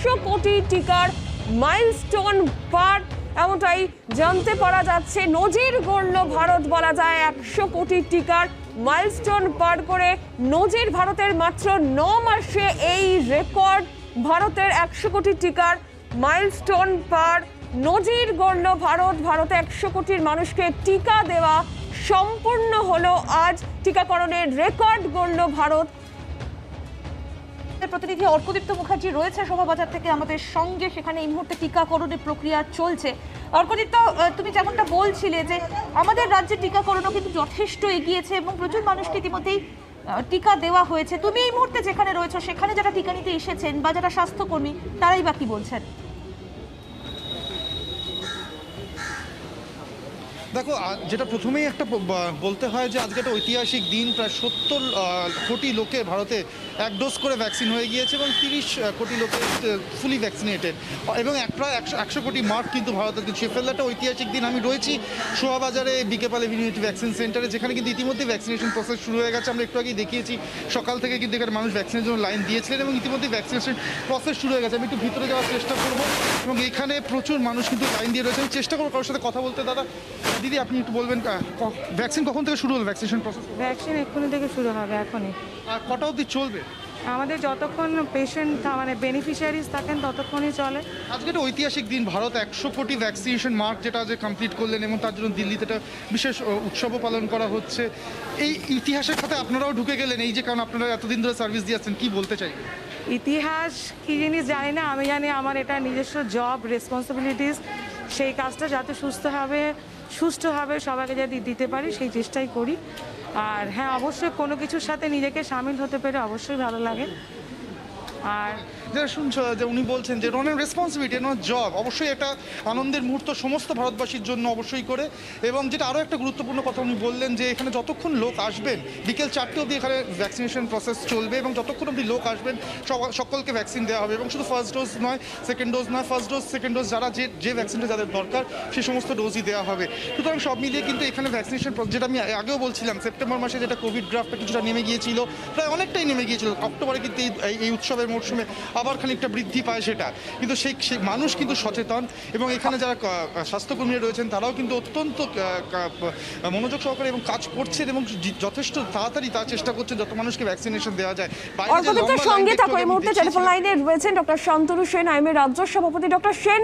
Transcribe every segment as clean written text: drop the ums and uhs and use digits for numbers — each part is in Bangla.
100 কোটি টিকার মাইলস্টোন পার, এমনটাই জানতে পারা যাচ্ছে। নজির গড়ল ভারত বলা যায়, 100 কোটি টিকার মাইলস্টোন পার করে নজির ভারতের। মাত্র 9 মাসে এই রেকর্ড ভারতের, 100 কোটি টিকার মাইলস্টোন পার। নজির গড়ল ভারত। ভারতে 100 কোটির মানুষকে টিকা দেওয়া সম্পূর্ণ হলো আজ। টিকাকরণের রেকর্ড গড়ল ভারত। প্রতিনিধি অর্কদীপ্ত মুখার্জি রয়েছে শোভাবাজার থেকে আমাদের সঙ্গে, সেখানে এই মুহূর্তে টিকাকরণের প্রক্রিয়া চলছে। অর্কদীপ্ত, তুমি যেমনটা বলছিলে যে আমাদের রাজ্যে টিকাকরণও কিন্তু যথেষ্ট এগিয়েছে এবং প্রচুর মানুষকে ইতিমধ্যেই টিকা দেওয়া হয়েছে। তুমি এই মুহূর্তে যেখানে রয়েছে সেখানে যারা টিকা নিতে এসেছেন বা যারা স্বাস্থ্যকর্মী, তারাই বা কি বলছেন? দেখো, যেটা প্রথমেই একটা বলতে হয় যে আজকে একটা ঐতিহাসিক দিন। প্রায় 70 কোটি লোকে ভারতে 1 ডোজ করে ভ্যাকসিন হয়ে গিয়েছে এবং 30 কোটি লোকে ফুলি ভ্যাকসিনেটেড, এবং প্রায় 100 কোটি মার্ক কিন্তু ভারতে ছুঁয়ে ফেললে একটা ঐতিহাসিক দিন। আমি রয়েছি শোভাবাজারে বিকেপাল ইমিউনিটি ভ্যাকসিন সেন্টারে, যেখানে কিন্তু ইতিমধ্যে ভ্যাকসিনেশন প্রসেস শুরু হয়ে গেছে। আমরা একটু আগেই দেখিয়েছি, সকাল থেকে কিন্তু এখানে মানুষ ভ্যাকসিনের জন্য লাইন দিয়েছিলেন এবং ইতিমধ্যে ভ্যাকসিনেশন প্রসেস শুরু হয়ে গেছে। আমি একটু ভিতরে যাওয়ার চেষ্টা করবো এবং এখানে প্রচুর মানুষ কিন্তু লাইন দিয়ে রয়েছে। আমি চেষ্টা করবো কারোর সাথে কথা বলতে। দাদা, দিদি, আপনি একটু বলবেন ভ্যাকসিন কখন থেকে শুরু হলো? ভ্যাকসিনেশন প্রসেস ভ্যাকসিন এক্ষুনি থেকে শুরু হবে, এখনই। আর কটা অবধি চলবে? আমাদের যতক্ষণ পেশেন্ট মানে বেনিফিশিয়ারিজ থাকেন ততক্ষণই চলে। আজকে একটা ঐতিহাসিক দিন, ভারত 100 কোটি ভ্যাকসিনেশন মার্ক যেটা আজ কমপ্লিট করলেন এবং তার জন্য দিল্লিতে একটা বিশেষ উৎসবও পালন করা হচ্ছে। এই ইতিহাসের সাথে আপনারাও ঢুকে গেলেন, এই যে কারণ আপনারা এতদিন ধরে সার্ভিস দিয়ে আসছেন, কি বলতে চাই? ইতিহাস কী জিনিস জানি না, আমি জানি আমার এটা নিজস্ব জব রেসপন্সিবিলিটিস। সেই কাজটা যাতে সুষ্ঠুভাবে সবাইকে যদি দিতে পারি সেই চেষ্টাই করি। আর হ্যাঁ, অবশ্যই কোনো কিছুর সাথে নিজেকে সামিল হতে পেরে অবশ্যই ভালো লাগে। আর যারা শুনছো যে উনি বলছেন যে ওনার রেসপন্সিবিলিটি, ওনার জব, অবশ্যই এটা আনন্দের মুহূর্ত সমস্ত ভারতবাসীর জন্য অবশ্যই করে। এবং যেটা আরও একটা গুরুত্বপূর্ণ কথা উনি বললেন যে এখানে যতক্ষণ লোক আসবেন, বিকেল 4টে অবধি এখানে ভ্যাকসিনেশন প্রসেস চলবে এবং যতক্ষণ অবধি লোক আসবেন সকলকে ভ্যাকসিন দেওয়া হবে। এবং শুধু ফার্স্ট ডোজ নয়, সেকেন্ড ডোজ নয়, ফার্স্ট ডোজ সেকেন্ড ডোজ যারা যে ভ্যাকসিনটা যাদের দরকার সেই সমস্ত ডোজই দেওয়া হবে। সুতরাং সব মিলিয়ে কিন্তু এখানে ভ্যাকসিনেশন, যেটা আমি আগেও বলছিলাম, সেপ্টেম্বর মাসে যেটা কোভিড গ্রাফটা কিছুটা নেমে গিয়েছিল, প্রায় অনেকটাই নেমে গিয়েছিল, অক্টোবরে কিন্তু এই উৎসবের মরশুমে আবার খানিকটা বৃদ্ধি পায় সেটা। কিন্তু সেই মানুষ কিন্তু সচেতন এবং এখানে যারা স্বাস্থ্যকর্মীরা রয়েছেন তারাও কিন্তু অত্যন্ত মনোযোগ সহকারে এবং কাজ করছেন এবং যথেষ্ট তাড়াতাড়ি তার চেষ্টা করছেন যত মানুষকে ভ্যাকসিনেশন দেওয়া যায়। সঙ্গে থাকো, এই মুহূর্তে টেলিফোন লাইনে রয়েছেন ডক্টর শান্তনু সেন, আইএমএ রাজ্য সভাপতি। ডক্টর সেন,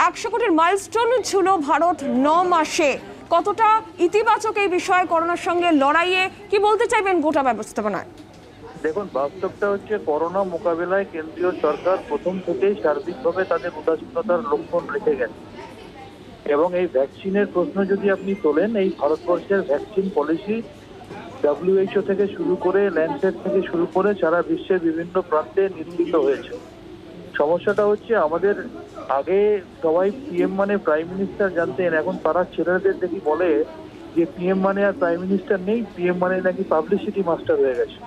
100 কোটির মাইলস্টোন ছিল ভারত 9 মাসে। কতটা ইতিবাচক এই বিষয়ে করোনার সঙ্গে লড়াইয়ে, কি বলতে চাইবেন গোটা ব্যবস্থাপনায়? দেখুন, বাস্তবটা হচ্ছে করোনা মোকাবিলায় কেন্দ্রীয় সরকার প্রথম থেকেই সার্বিকভাবে তাদের উদাসীনতার লক্ষণ রেখে গেছে। এবং এই ভ্যাকসিনের প্রশ্ন যদি আপনি তোলেন, এই ভারতবর্ষের ভ্যাকসিন পলিসি WHO থেকে শুরু করে, ল্যান্ডসেট থেকে শুরু করে সারা বিশ্বের বিভিন্ন প্রান্তে নির্মিত হয়েছে। সমস্যাটা হচ্ছে আমাদের আগে সবাই পিএম মানে প্রাইম মিনিস্টার জানতেন, এখন তারা ছেলেদের দেখি বলে যে পিএম মানে আর প্রাইম মিনিস্টার নেই, পিএম মানে নাকি পাবলিসিটি মাস্টার হয়ে গেছে।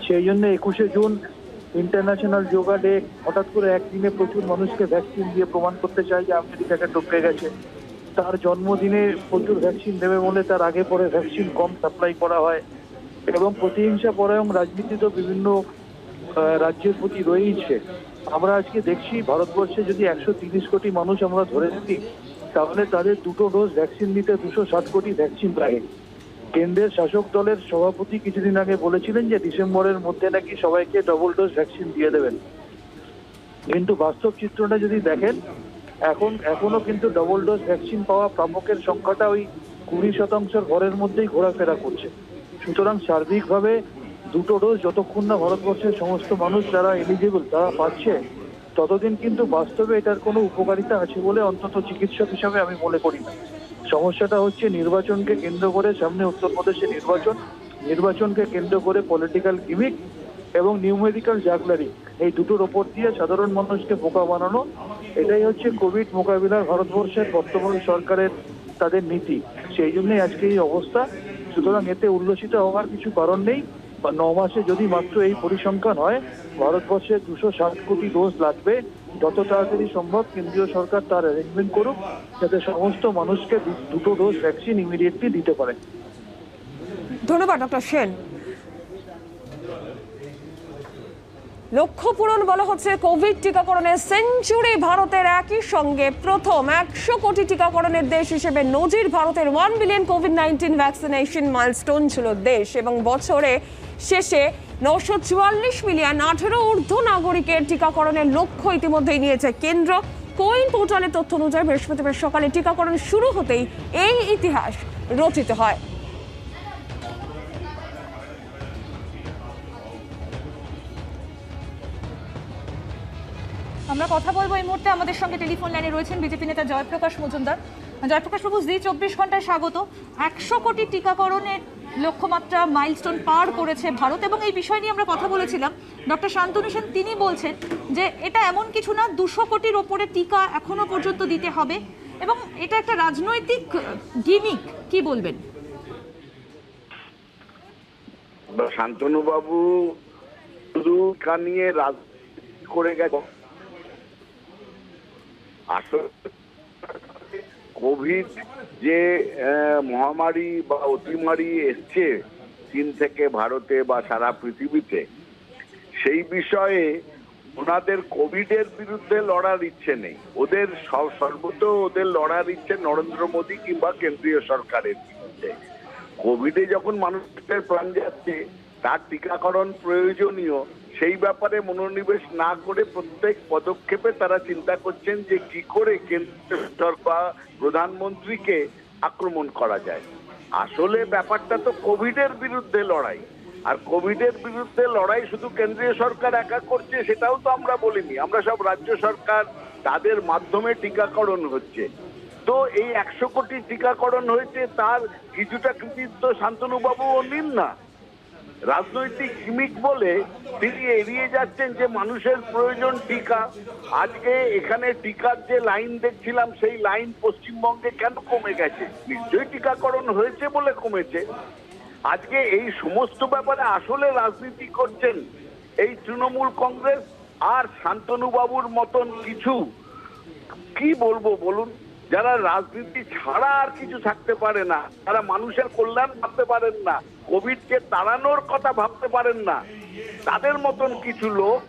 সেই জন্য 21শে জুন ইন্টারন্যাশনাল যোগা ডে হঠাৎ করে একদিনে প্রচুর মানুষকে ভ্যাকসিন দিয়ে প্রমাণ করতে চায় যে আমেরিকাকে টপকে গেছে। তার জন্মদিনে প্রচুর ভ্যাকসিন দেবে বলে তার আগে পরে ভ্যাকসিন কম সাপ্লাই করা হয় এবং প্রতিহিংসা পরায়ণ রাজনীতি তো বিভিন্ন রাজ্যের প্রতি রয়েইছে। আমরা আজকে দেখছি ভারতবর্ষে যদি 130 কোটি মানুষ আমরা ধরে নিই, তাহলে তাদের 2টো ডোজ ভ্যাকসিন নিতে 260 কোটি ভ্যাকসিন লাগে। কেন্দ্রের শাসক দলের সভাপতি কিছুদিন আগে বলেছিলেন যে ডিসেম্বরের মধ্যে নাকি সবাইকে ডবল ডোজ ভ্যাকসিন দিয়ে দেবেন। কিন্তু বাস্তব চিত্রটা যদি দেখেন, এখনো কিন্তু ডবল ডোজ ভ্যাকসিন পাওয়া প্রাপকের সংখ্যাটা ওই 20% ঘরের মধ্যেই ঘোরাফেরা করছে। সুতরাং সার্বিকভাবে 2টো ডোজ যতক্ষণ না ভারতবর্ষের সমস্ত মানুষ যারা এলিজিবল তারা পাচ্ছে, ততদিন কিন্তু বাস্তবে এটার কোনো উপকারিতা আছে বলে অন্তত চিকিৎসক হিসাবে আমি মনে করি না। সমস্যাটা হচ্ছে নির্বাচনকে কেন্দ্র করে, সামনে উত্তরপ্রদেশে নির্বাচনকে কেন্দ্র করে পলিটিক্যাল গিমিক এবং নিউমেরিক্যাল জাগলারি, এই দুটোর ওপর দিয়ে সাধারণ মানুষকে বোকা বানানো, এটাই হচ্ছে কোভিড মোকাবিলার ভারতবর্ষের বর্তমান সরকারের তাদের নীতি। সেই জন্যই আজকে এই অবস্থা। সুতরাং এতে উল্লসিত হওয়ার কিছু কারণ নেই। 9 মাসে যদি মাত্র এই পরিসংখ্যান হয়, ভারতবর্ষে 260 কোটি ডোজ লাগবে। যত তাড়াতাড়ি সম্ভব কেন্দ্রীয় সরকার তার অ্যারেঞ্জমেন্ট করুক যাতে সমস্ত মানুষকে 2টো ডোজ ভ্যাকসিন ইমিডিয়েটলি দিতে পারে। ধন্যবাদ ডক্টর সেন। লক্ষ্য পূরণ বলা হচ্ছে কোভিড টিকাকরণের সেঞ্চুরি ভারতের, একই সঙ্গে প্রথম 100 কোটি টিকাকরণের দেশ হিসেবে নজির ভারতের। 1 বিলিয়ন কোভিড-19 ভ্যাকসিনেশন মাইলস্টোন ছিল দেশ, এবং বছরে শেষে 944 মিলিয়ন 18 ঊর্ধ্ব নাগরিকের টিকাকরণের লক্ষ্য ইতিমধ্যেই নিয়েছে কেন্দ্র। কোইন পোর্টালের তথ্য অনুযায়ী বৃহস্পতিবার সকালে টিকাকরণ শুরু হতেই এই ইতিহাস রচিত হয়। আমরা কথা বলবো এই মুহূর্তে, আমাদের সঙ্গে টেলিফোন লাইনে রয়েছেন বিজেপি নেতা জয়প্রকাশ মজুমদার। জয়প্রকাশ বাবু, জি 24 ঘন্টায় স্বাগত। 100 কোটি টিকাকরণের লক্ষ্যমাত্রা মাইলস্টোন পার করেছে ভারত, এবং এই বিষয় নিয়ে আমরা কথা বলেছিলাম। ডক্টর শান্তনু সেন তিনি বলছেন যে এটা এমন কিছু না, 200 কোটির ওপরে টিকা এখনো পর্যন্ত দিতে হবে, এবং এটা একটা রাজনৈতিক গিমিক। কি বলবেন? শান্তনু বাবু শুধু নিয়ে রাজনীতি করে গেছে। আসলে কোভিড যে মহামারী বা অতিমারি এসছে চীন থেকে ভারতে বা সারা পৃথিবীতে, সেই বিষয়ে ওনাদের কোভিডের বিরুদ্ধে লড়ার ইচ্ছে নেই। ওদের সর্বত ওদের লড়ার ইচ্ছে নরেন্দ্র মোদী কিংবা কেন্দ্রীয় সরকারের বিরুদ্ধে। কোভিডে যখন মানুষের প্রাণ যাচ্ছে, তার টিকাকরণ প্রয়োজনীয়, সেই ব্যাপারে মনোনিবেশ না করে প্রত্যেক পদক্ষেপে তারা চিন্তা করছেন যে কি করে কেন্দ্রীয় সরকার প্রধানমন্ত্রীকে আক্রমণ করা যায়। আসলে ব্যাপারটা তো কোভিডের বিরুদ্ধে লড়াই, আর কোভিডের বিরুদ্ধে লড়াই শুধু কেন্দ্রীয় সরকার একা করছে সেটাও তো আমরা বলিনি। আমরা সব রাজ্য সরকার, তাদের মাধ্যমে টিকাকরণ হচ্ছে। তো এই 100 কোটি টিকাকরণ হয়েছে, তার কিছুটা কৃতিত্ব শান্তনুবাবুও নিন না। রাজনৈতিক গিমিক বলে তিনি এড়িয়ে যাচ্ছেন যে মানুষের প্রয়োজন টিকা। আজকে এখানে টিকার যে লাইন দেখছিলাম, সেই লাইন পশ্চিমবঙ্গে কেন কমে গেছে? নিশ্চয়ই টিকাকরণ হয়েছে বলে কমেছে। আজকে এই সমস্ত ব্যাপারে আসলে রাজনীতি করছেন এই তৃণমূল কংগ্রেস আর শান্তনুবাবুর মতন কিছু, কি বলবো বলুন, যারা রাজনীতি ছাড়া আর কিছু থাকতে পারে না, তারা মানুষের কল্যাণ ভাবতে পারেন না, কোভিডকে তাড়ানোর কথা ভাবতে পারেন না, তাদের মতন কিছু লোক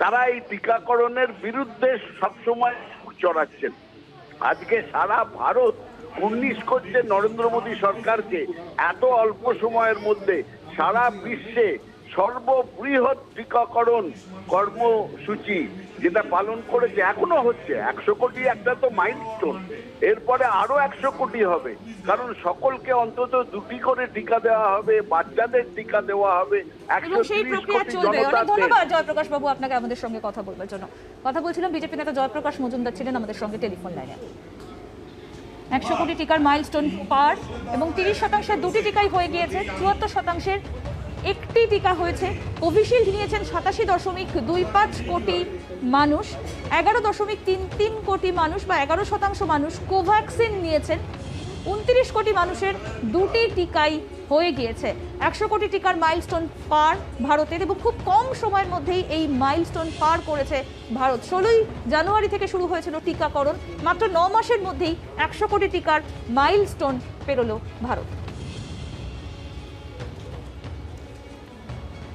তারা এই টিকাকরণের বিরুদ্ধে সবসময় চড়াচ্ছেন। আজকে সারা ভারত উন্নিশ করছে নরেন্দ্র মোদী সরকারকে। এত অল্প সময়ের মধ্যে সারা বিশ্বে সর্ববৃহৎ টিকাকরণ কর্মসূচি যেটা পালন করেছে, এখনো হচ্ছে। 100 কোটি একটা তো মাইলস্টোন, এরপরে আরো 100 কোটি হবে, কারণ সকলকে অন্তত 2টি করে টিকা দেওয়া হবে, বাচ্চাদের টিকা দেওয়া হবে। এবং সেই প্রক্রিয়া চলবে। অনেক ধন্যবাদ জয়প্রকাশ বাবু আপনাকে আমাদের সঙ্গে কথা বলবার জন্য। কথা বলছিলাম বিজেপি নেতা জয়প্রকাশ মজুমদার ছিলেন আমাদের সঙ্গে টেলিফোন লাইনে। 100 কোটি টিকার মাইলস্টোন পার, এবং 30% 2টি টিকাই হয়ে গিয়েছে, 74% একটি টিকা হয়েছে। কোভিশিল্ড নিয়েছেন 87.25 কোটি মানুষ, 11.33 কোটি মানুষ বা 11% মানুষ কোভ্যাক্সিন নিয়েছেন। 29 কোটি মানুষের 2টি টিকাই হয়ে গিয়েছে। 100 কোটি টিকার মাইলস্টোন পার ভারতের, এবং খুব কম সময়ের মধ্যেই এই মাইলস্টোন পার করেছে ভারত। 16ই জানুয়ারি থেকে শুরু হয়েছিল টিকাকরণ, মাত্র 9 মাসের মধ্যেই 100 কোটি টিকার মাইলস্টোন পেরোলো ভারত।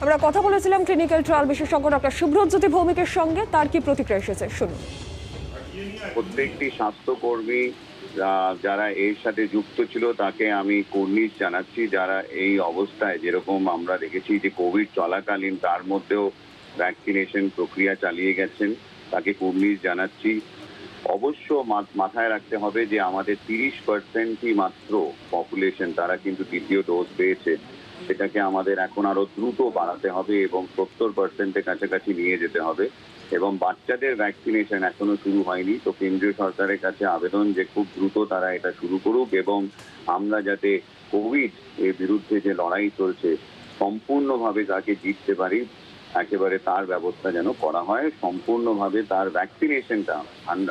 আমরা কথা বলেছিলাম ক্লিনিক্যাল ট্রায়াল বিশেষজ্ঞ ডক্টর সুব্রতজ্যোতি ভৌমিকের সঙ্গে, তার কি প্রতিক্রিয়া এসেছে শুনুন। প্রত্যেকটি স্বাস্থ্যকর্মী যারা এর সাথে যুক্ত ছিল তাকে আমি কুর্নিশ জানাচ্ছি। যারা এই অবস্থায়, যেরকম আমরা দেখেছি যে কোভিড চলাকালীন তার মধ্যেও ভ্যাকসিনেশন প্রক্রিয়া চালিয়ে গেছেন, তাকে কুর্নিশ জানাচ্ছি। অবশ্য মাথায় রাখতে হবে যে আমাদের 30%ই মাত্র পপুলেশন তারা কিন্তু দ্বিতীয় ডোজ পেয়েছে। সেটাকে আমাদের এখন আরো দ্রুত বাড়াতে হবে এবং 70%-এর কাছাকাছি নিয়ে যেতে হবে। এবং বাচ্চাদের ভ্যাকসিনেশন এখনো শুরু হয়নি, তো কেন্দ্রীয় সরকারের কাছে আবেদন যে খুব দ্রুত তারা এটা শুরু করুক, এবং আমরা যাতে কোভিড এর বিরুদ্ধে যে লড়াই চলছে সম্পূর্ণভাবে তাকে জিততে পারি, একেবারে তার ব্যবস্থা যেন করা হয়। সম্পূর্ণভাবে তার ভ্যাকসিনেশনটা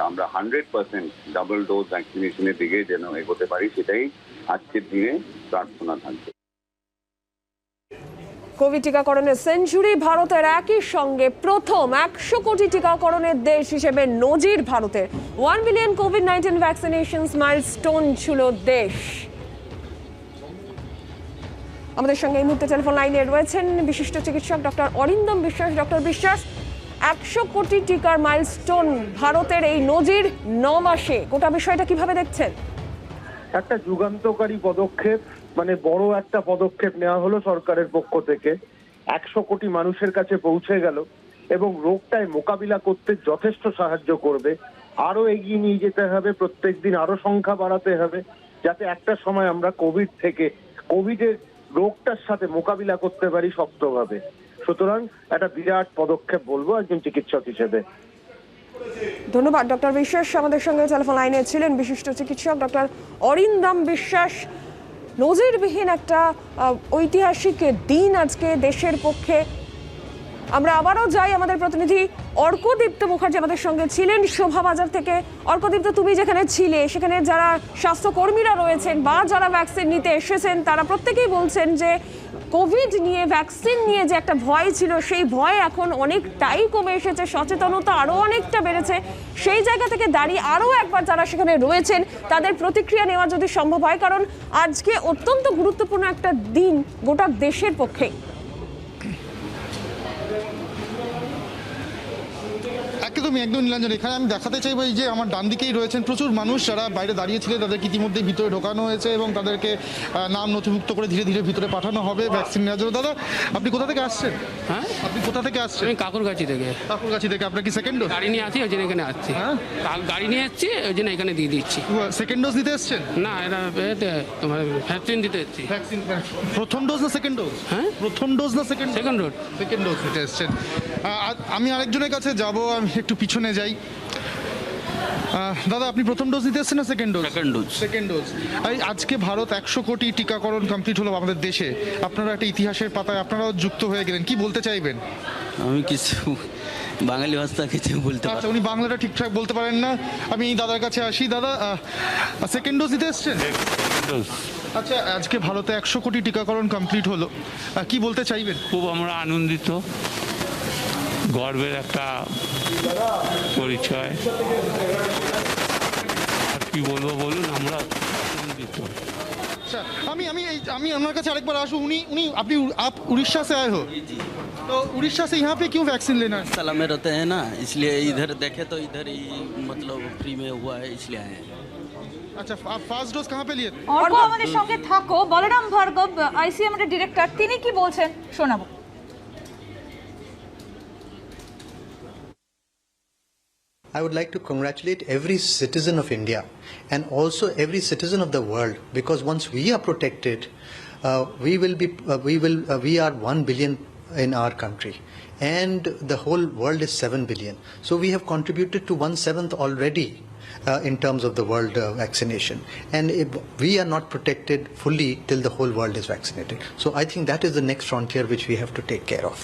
আমরা 100% ডাবল ডোজ ভ্যাকসিনেশনের দিকে যেন এগোতে পারি, সেটাই আজকের দিনে প্রার্থনা থাকবে। কোভিড টিকাকরণের সেঞ্চুরি ভারতের, একই সঙ্গে প্রথম 100 কোটি টিকাকরণের দেশ হিসেবে নজির ভারতের। 1 বিলিয়ন কোভিড-19 ভ্যাকসিনেশন মাইলস্টোন ছিল দেশ। আমাদের সঙ্গে এই মুহূর্তে টেলিফোন লাইনে রয়েছেন বিশিষ্ট চিকিৎসক ডক্টর অরিন্দম বিশ্বাস। ডক্টর বিশ্বাস, 100 কোটি টিকার মাইলস্টোন, ভারতের এই নজির 9 মাসে, গোটা বিষয়টা কিভাবে দেখছেন? একটা যুগান্তকারী পদক্ষেপ, মানে বড় একটা পদক্ষেপ নেওয়া হলো সরকারের পক্ষ থেকে। 100 কোটি মানুষের কাছে পৌঁছে গেল এবং রোগটায় মোকাবিলা করতে যথেষ্ট সাহায্য করবে। আরো এগিয়ে নিয়ে যেতে হবে, প্রত্যেকদিন আরো সংখ্যা বাড়াতে হবে, যাতে একটা সময় আমরা কোভিডের রোগটার সাথে মোকাবিলা করতে পারি শক্তভাবে। সুতরাং একটা বিরাট পদক্ষেপ বলবো একজন চিকিৎসক হিসেবে। ধন্যবাদ ডক্টর বিশ্বাস। আমাদের সঙ্গে টেলিফোন লাইনে ছিলেন বিশিষ্ট চিকিৎসক ডক্টর অরিন্দম বিশ্বাস। নজিরবিহীন একটা ঐতিহাসিক দিন আজকে দেশের পক্ষে। আমরা আবারও যাই, আমাদের প্রতিনিধি অর্কদীপ্ত মুখার্জি আমাদের সঙ্গে ছিলেন শোভাবাজার থেকে। অর্কদীপ্ত, তুমি যেখানে ছিলে সেখানে যারা স্বাস্থ্যকর্মীরা রয়েছেন বা যারা ভ্যাকসিন নিতে এসেছেন তারা প্রত্যেকেই বলছেন যে কোভিড নিয়ে, ভ্যাকসিন নিয়ে যে একটা ভয় ছিল সেই ভয় এখন অনেকটাই কমে এসেছে, সচেতনতা আরও অনেকটা বেড়েছে। সেই জায়গা থেকে দাঁড়িয়ে আরও একবার যারা সেখানে রয়েছেন তাদের প্রতিক্রিয়া নেওয়া যদি সম্ভব হয়, কারণ আজকে অত্যন্ত গুরুত্বপূর্ণ একটা দিন গোটা দেশের পক্ষে। একদম নীলাঞ্জন, এখানে আমি দেখাতে চাইবো এই যে আমার ডান দিকেই রয়েছেন প্রচুর মানুষ যারা বাইরে দাঁড়িয়েছিলেন, তাদেরকে ইতিমধ্যে ভিতরে ঢোকানো হয়েছে এবং তাদেরকে নাম নথিভুক্ত করে ধীরে ধীরে ভিতরে পাঠানো হবে ভ্যাকসিন নেওয়ার জন্য। দাদা, আপনি কোথা থেকে আসছেন? হ্যাঁ, আপনি কোথা থেকে আসছেন? আমি কাকুরগাছি থেকে। কাকুরগাছি থেকে। আপনার কি সেকেন্ড ডোজ? গাড়ি নিয়ে আসি, ওই জন্য এখানে আসছি। হ্যাঁ, গাড়ি নিয়ে এসছি, ওই জন্য এখানে দিয়ে দিচ্ছি। সেকেন্ড ডোজ দিতে এসছেন? না, এটা তোমার ভ্যাকসিন দিতে এসছি। ভ্যাকসিন প্রথম ডোজ না সেকেন্ড ডোজ? হ্যাঁ, প্রথম ডোজ না second? Second dose. Second dose দিতে এসছেন। আমি আরেকজনের কাছে যাব, আমি একটু পিছনে যাই। দাদা, আপনি প্রথম ডোজ দিতে এসছেন না second dose? Second dose. Second dose. আজকে ভারত 100 কোটি টিকাকরণ কমপ্লিট হলো আমাদের দেশে। আপনারা একটা ইতিহাসের পাতায় আপনারাও যুক্ত হয়ে গেলেন, কি বলতে চাইবেন? আমি কিছু বাঙালি ভাষা কিছু বলতে পারি। আচ্ছা, উনি বাংলাটা ঠিকঠাক বলতে পারেন না। আমি দাদার কাছে আসি। দাদা, সেকেন্ড ডোজ দিতে এসছেন? আচ্ছা, আজকে ভারতে 100 কোটি টিকাকরণ কমপ্লিট হলো, কি বলতে চাইবেন? খুব আমরা আনন্দিত, গর্বের একটা পরিচয়। আর কি বলবো বলুন, আমরা আনন্দিত। अच्छा, আমি আপনার কাছে আরেকবার আসবো। आप उड़ीसा से आए हो, तो उड़ीसा से यहाँ पे क्यों वैक्सीन लेना है? सला में रहते हैं ना, इसलिए इधर देखे तो इधर ही मतलब फ्री में हुआ है, इसलिए आए हैं। अच्छा, आप फास्ट डोज कहाँ पे लिए? অর্ক আমাদের সঙ্গে থাকো। বলরাম ভার্গব, আইসিএম এর ডিরেক্টর, তিনি কি বলছেন শোনাবো। I would like to congratulate every citizen of India and also every citizen of the world, because once we are protected, we are 1 billion in our country and the whole world is 7 billion. So we have contributed to 1/7 already in terms of the world vaccination, and if we are not protected fully till the whole world is vaccinated. So I think that is the next frontier which we have to take care of.